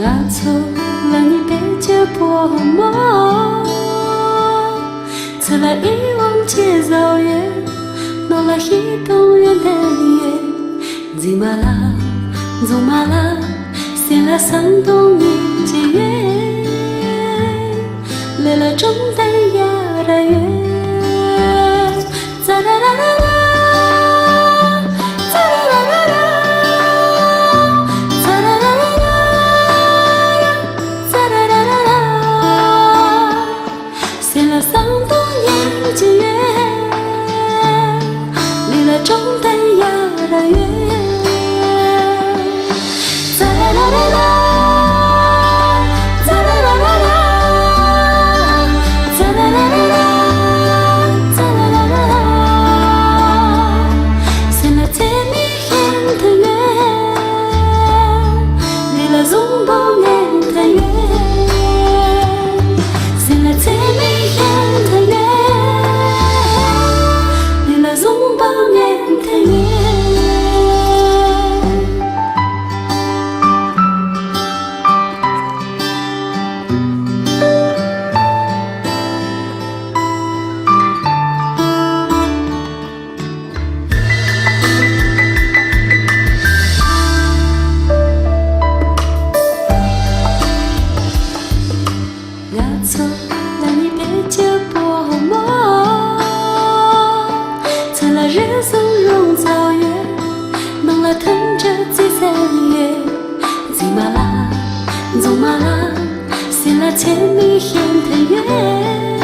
ngã错了你别接波梦，才来遗忘节奏乐，弄了一动员的夜，吉玛拉，祖玛拉，写了三动一节乐，来了中的呀的乐，咋啦啦啦。中的呀的月，咋啦啦啦啦，咋啦啦啦啦，咋啦啦啦啦，咋啦啦啦啦，现在甜蜜的月，你了总不念的月，现在甜蜜的月，你了总不念。错了你别接波梦，才来日松茸草原，弄了藤着几三月，吉玛拉，祖玛拉，写了千里线的月。